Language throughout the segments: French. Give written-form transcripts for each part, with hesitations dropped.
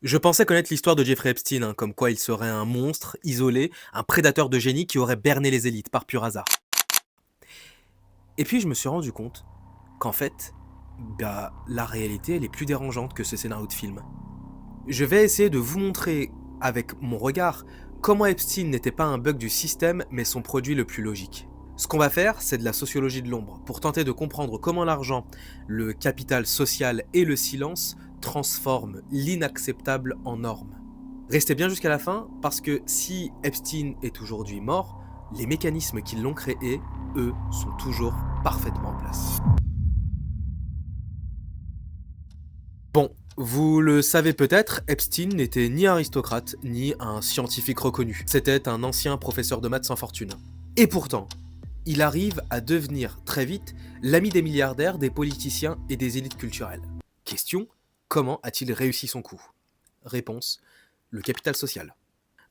Je pensais connaître l'histoire de Jeffrey Epstein, hein, comme quoi il serait un monstre, isolé, un prédateur de génie qui aurait berné les élites par pur hasard. Et puis je me suis rendu compte qu'en fait, la réalité elle est plus dérangeante que ce scénario de film. Je vais essayer de vous montrer, avec mon regard, comment Epstein n'était pas un bug du système, mais son produit le plus logique. Ce qu'on va faire, c'est de la sociologie de l'ombre, pour tenter de comprendre comment l'argent, le capital social et le silence transforment l'inacceptable en norme. Restez bien jusqu'à la fin, parce que si Epstein est aujourd'hui mort, les mécanismes qui l'ont créé, eux, sont toujours parfaitement en place. Bon, vous le savez peut-être, Epstein n'était ni aristocrate, ni un scientifique reconnu. C'était un ancien professeur de maths sans fortune. Et pourtant, il arrive à devenir très vite l'ami des milliardaires, des politiciens et des élites culturelles. Question, comment a-t-il réussi son coup? Réponse, le capital social.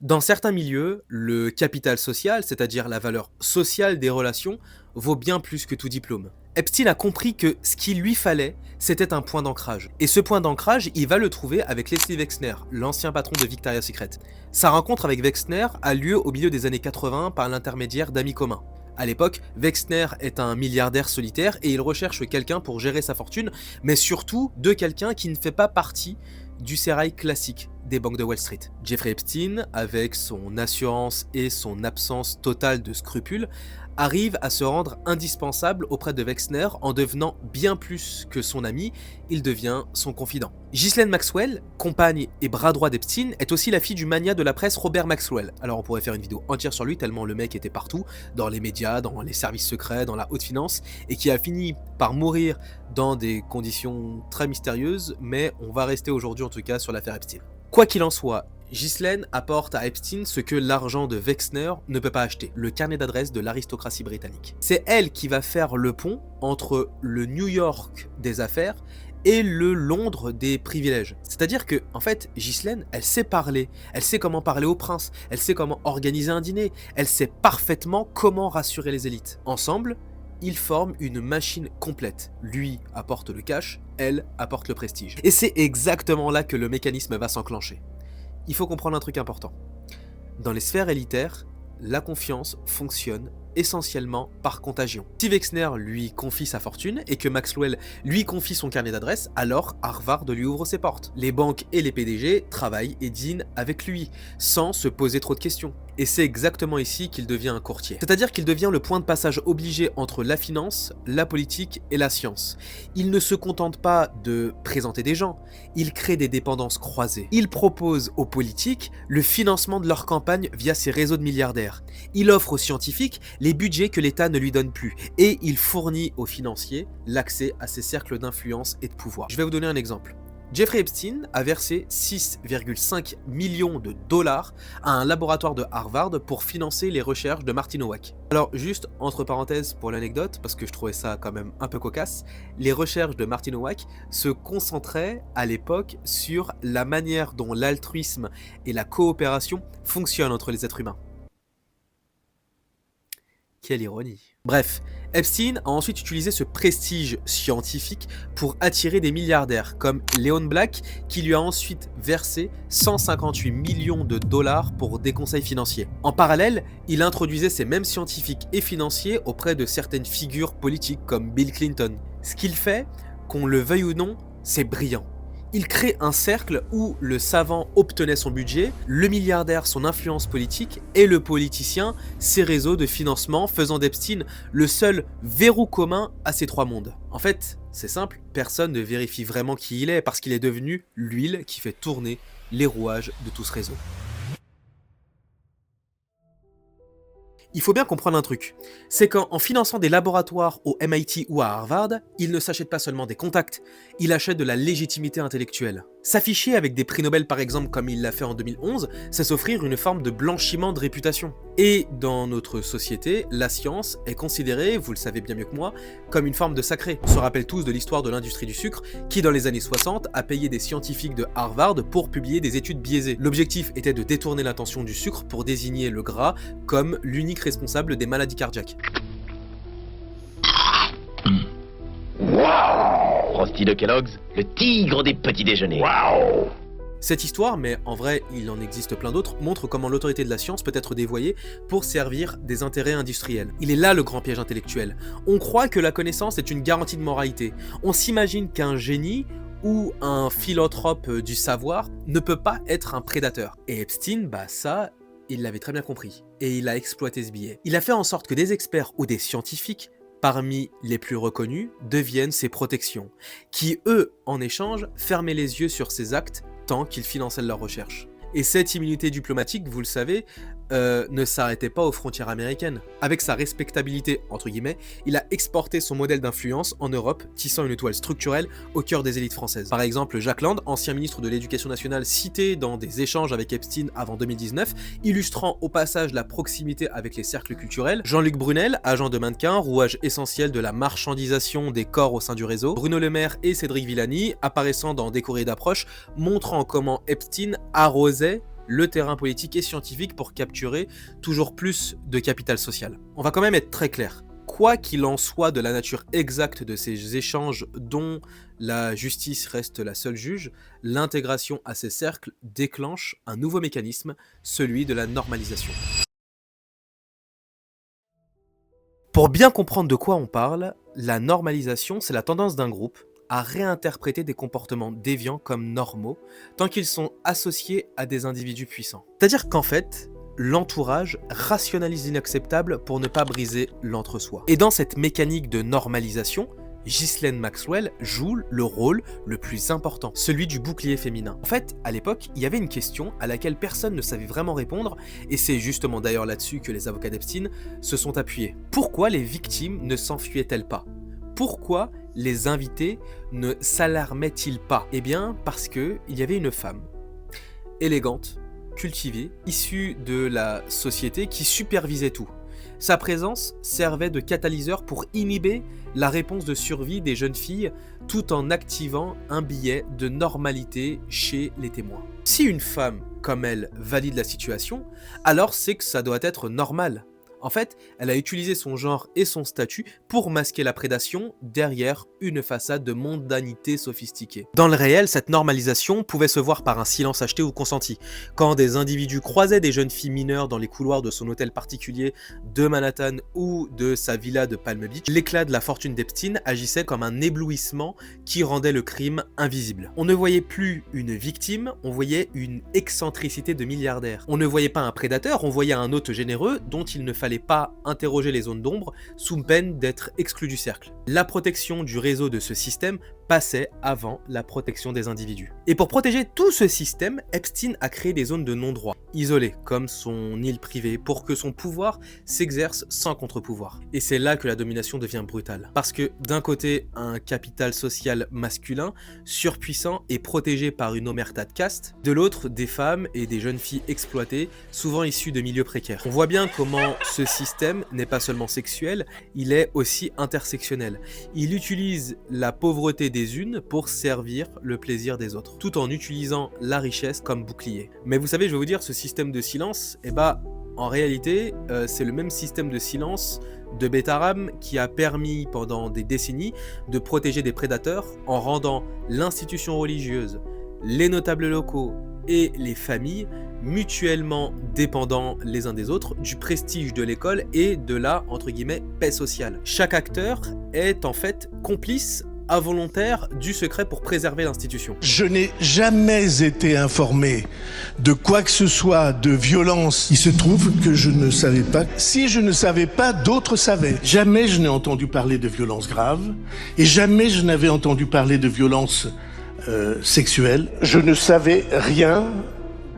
Dans certains milieux, le capital social, c'est-à-dire la valeur sociale des relations, vaut bien plus que tout diplôme. Epstein a compris que ce qu'il lui fallait, c'était un point d'ancrage. Et ce point d'ancrage, il va le trouver avec Leslie Wexner, l'ancien patron de Victoria's Secret. Sa rencontre avec Wexner a lieu au milieu des années 80 par l'intermédiaire d'amis communs. À l'époque, Wexner est un milliardaire solitaire et il recherche quelqu'un pour gérer sa fortune, mais surtout de quelqu'un qui ne fait pas partie du sérail classique des banques de Wall Street. Jeffrey Epstein, avec son assurance et son absence totale de scrupules, arrive à se rendre indispensable auprès de Wexner en devenant bien plus que son ami, il devient son confident. Ghislaine Maxwell, compagne et bras droit d'Epstein, est aussi la fille du magnat de la presse Robert Maxwell. Alors on pourrait faire une vidéo entière sur lui tellement le mec était partout, dans les médias, dans les services secrets, dans la haute finance, et qui a fini par mourir dans des conditions très mystérieuses, mais on va rester aujourd'hui en tout cas sur l'affaire Epstein. Quoi qu'il en soit, Ghislaine apporte à Epstein ce que l'argent de Wexner ne peut pas acheter, le carnet d'adresses de l'aristocratie britannique. C'est elle qui va faire le pont entre le New York des affaires et le Londres des privilèges. C'est-à-dire que, en fait, Ghislaine, elle sait parler, elle sait comment parler au prince, elle sait comment organiser un dîner, elle sait parfaitement comment rassurer les élites. Ensemble, ils forment une machine complète. Lui apporte le cash, elle apporte le prestige. Et c'est exactement là que le mécanisme va s'enclencher. Il faut comprendre un truc important. Dans les sphères élitaires, la confiance fonctionne essentiellement par contagion. Si Wexner lui confie sa fortune et que Maxwell lui confie son carnet d'adresses, alors Harvard lui ouvre ses portes. Les banques et les PDG travaillent et dînent avec lui, sans se poser trop de questions. Et c'est exactement ici qu'il devient un courtier. C'est-à-dire qu'il devient le point de passage obligé entre la finance, la politique et la science. Il ne se contente pas de présenter des gens, il crée des dépendances croisées. Il propose aux politiques le financement de leur campagne via ses réseaux de milliardaires. Il offre aux scientifiques les budgets que l'État ne lui donne plus. Et il fournit aux financiers l'accès à ses cercles d'influence et de pouvoir. Je vais vous donner un exemple. Jeffrey Epstein a versé 6,5 millions de dollars à un laboratoire de Harvard pour financer les recherches de Martin Nowak. Alors juste entre parenthèses pour l'anecdote, parce que je trouvais ça quand même un peu cocasse, les recherches de Martin Nowak se concentraient à l'époque sur la manière dont l'altruisme et la coopération fonctionnent entre les êtres humains. Quelle ironie. Bref, Epstein a ensuite utilisé ce prestige scientifique pour attirer des milliardaires comme Leon Black, qui lui a ensuite versé 158 millions de dollars pour des conseils financiers. En parallèle, il introduisait ces mêmes scientifiques et financiers auprès de certaines figures politiques comme Bill Clinton. Ce qu'il fait, qu'on le veuille ou non, c'est brillant. Il crée un cercle où le savant obtenait son budget, le milliardaire son influence politique et le politicien ses réseaux de financement, faisant d'Epstein le seul verrou commun à ces trois mondes. En fait, c'est simple, personne ne vérifie vraiment qui il est parce qu'il est devenu l'huile qui fait tourner les rouages de tout ce réseau. Il faut bien comprendre un truc, c'est qu'en finançant des laboratoires au MIT ou à Harvard, il ne s'achète pas seulement des contacts, il achète de la légitimité intellectuelle. S'afficher avec des prix Nobel par exemple comme il l'a fait en 2011, c'est s'offrir une forme de blanchiment de réputation. Et dans notre société, la science est considérée, vous le savez bien mieux que moi, comme une forme de sacré. On se rappelle tous de l'histoire de l'industrie du sucre, qui dans les années 60 a payé des scientifiques de Harvard pour publier des études biaisées. L'objectif était de détourner l'attention du sucre pour désigner le gras comme l'unique responsable des maladies cardiaques. Wow! Frosty de Kellogg's, le tigre des petits déjeuners. Wow! Cette histoire, mais en vrai il en existe plein d'autres, montre comment l'autorité de la science peut être dévoyée pour servir des intérêts industriels. Il est là le grand piège intellectuel. On croit que la connaissance est une garantie de moralité. On s'imagine qu'un génie ou un philanthrope du savoir ne peut pas être un prédateur. Et Epstein, ça, il l'avait très bien compris. Et il a exploité ce biais. Il a fait en sorte que des experts ou des scientifiques, parmi les plus reconnus, deviennent ses protections, qui eux, en échange, fermaient les yeux sur ses actes tant qu'ils finançaient leurs recherches. Et cette immunité diplomatique, vous le savez, ne s'arrêtait pas aux frontières américaines. Avec sa respectabilité, entre guillemets, il a exporté son modèle d'influence en Europe, tissant une toile structurelle au cœur des élites françaises. Par exemple, Jack Land, ancien ministre de l'Éducation nationale cité dans des échanges avec Epstein avant 2019, illustrant au passage la proximité avec les cercles culturels. Jean-Luc Brunel, agent de mannequin, rouage essentiel de la marchandisation des corps au sein du réseau. Bruno Le Maire et Cédric Villani, apparaissant dans des courriers d'approche, montrant comment Epstein arrosait le terrain politique et scientifique pour capturer toujours plus de capital social. On va quand même être très clair. Quoi qu'il en soit de la nature exacte de ces échanges dont la justice reste la seule juge, l'intégration à ces cercles déclenche un nouveau mécanisme, celui de la normalisation. Pour bien comprendre de quoi on parle, la normalisation, c'est la tendance d'un groupe à réinterpréter des comportements déviants comme normaux, tant qu'ils sont associés à des individus puissants. C'est-à-dire qu'en fait, l'entourage rationalise l'inacceptable pour ne pas briser l'entre-soi. Et dans cette mécanique de normalisation, Ghislaine Maxwell joue le rôle le plus important, celui du bouclier féminin. En fait, à l'époque, il y avait une question à laquelle personne ne savait vraiment répondre, et c'est justement d'ailleurs là-dessus que les avocats d'Epstein se sont appuyés. Pourquoi les victimes ne s'enfuyaient-elles pas ? Pourquoi les invités ne s'alarmaient-ils pas ? Eh bien, parce qu'il y avait une femme, élégante, cultivée, issue de la société qui supervisait tout. Sa présence servait de catalyseur pour inhiber la réponse de survie des jeunes filles tout en activant un biais de normalité chez les témoins. Si une femme comme elle valide la situation, alors c'est que ça doit être normal. En fait, elle a utilisé son genre et son statut pour masquer la prédation derrière une façade de mondanité sophistiquée. Dans le réel, cette normalisation pouvait se voir par un silence acheté ou consenti. Quand des individus croisaient des jeunes filles mineures dans les couloirs de son hôtel particulier de Manhattan ou de sa villa de Palm Beach, l'éclat de la fortune d'Epstein agissait comme un éblouissement qui rendait le crime invisible. On ne voyait plus une victime, on voyait une excentricité de milliardaire. On ne voyait pas un prédateur, on voyait un hôte généreux dont il ne fallait pas interroger les zones d'ombre sous peine d'être exclu du cercle. La protection du réseau de ce système passait avant la protection des individus. Et pour protéger tout ce système, Epstein a créé des zones de non-droit, isolées comme son île privée, pour que son pouvoir s'exerce sans contre-pouvoir. Et c'est là que la domination devient brutale. Parce que d'un côté, un capital social masculin, surpuissant et protégé par une omerta de caste, de l'autre, des femmes et des jeunes filles exploitées, souvent issues de milieux précaires. On voit bien comment ce système n'est pas seulement sexuel, il est aussi intersectionnel. Il utilise la pauvreté des unes pour servir le plaisir des autres, tout en utilisant la richesse comme bouclier. Mais vous savez, je vais vous dire, ce système de silence, en réalité, c'est le même système de silence de Betaram qui a permis pendant des décennies de protéger des prédateurs en rendant l'institution religieuse, les notables locaux et les familles mutuellement dépendants les uns des autres du prestige de l'école et de la, entre guillemets, paix sociale. Chaque acteur est en fait complice involontaire du secret pour préserver l'institution. Je n'ai jamais été informé de quoi que ce soit de violence. Il se trouve que je ne savais pas. Si je ne savais pas, d'autres savaient. Jamais je n'ai entendu parler de violences graves et jamais je n'avais entendu parler de violences sexuelles. Je ne savais rien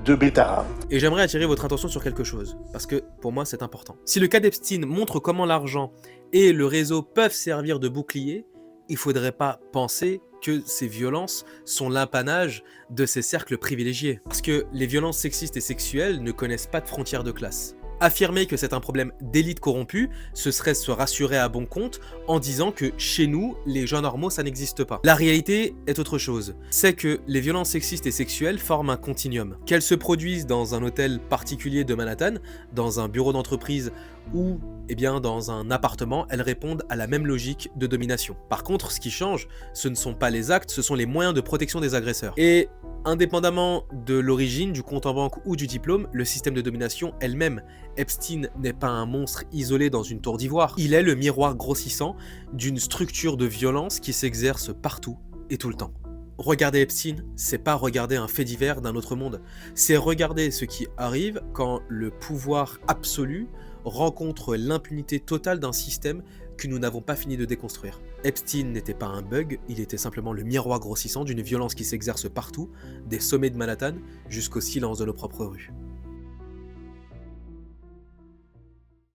de Betaram. Et j'aimerais attirer votre attention sur quelque chose, parce que pour moi c'est important. Si le cas d'Epstein montre comment l'argent et le réseau peuvent servir de bouclier, il ne faudrait pas penser que ces violences sont l'apanage de ces cercles privilégiés. Parce que les violences sexistes et sexuelles ne connaissent pas de frontières de classe. Affirmer que c'est un problème d'élite corrompue, ce serait se rassurer à bon compte en disant que chez nous, les gens normaux, ça n'existe pas. La réalité est autre chose. C'est que les violences sexistes et sexuelles forment un continuum. Qu'elles se produisent dans un hôtel particulier de Manhattan, dans un bureau d'entreprise ou eh bien, dans un appartement, elles répondent à la même logique de domination. Par contre, ce qui change, ce ne sont pas les actes, ce sont les moyens de protection des agresseurs. Et indépendamment de l'origine, du compte en banque ou du diplôme, le système de domination elle-même, Epstein n'est pas un monstre isolé dans une tour d'ivoire. Il est le miroir grossissant d'une structure de violence qui s'exerce partout et tout le temps. Regarder Epstein, c'est pas regarder un fait divers d'un autre monde, c'est regarder ce qui arrive quand le pouvoir absolu rencontre l'impunité totale d'un système que nous n'avons pas fini de déconstruire. Epstein n'était pas un bug, il était simplement le miroir grossissant d'une violence qui s'exerce partout, des sommets de Manhattan jusqu'au silence de nos propres rues.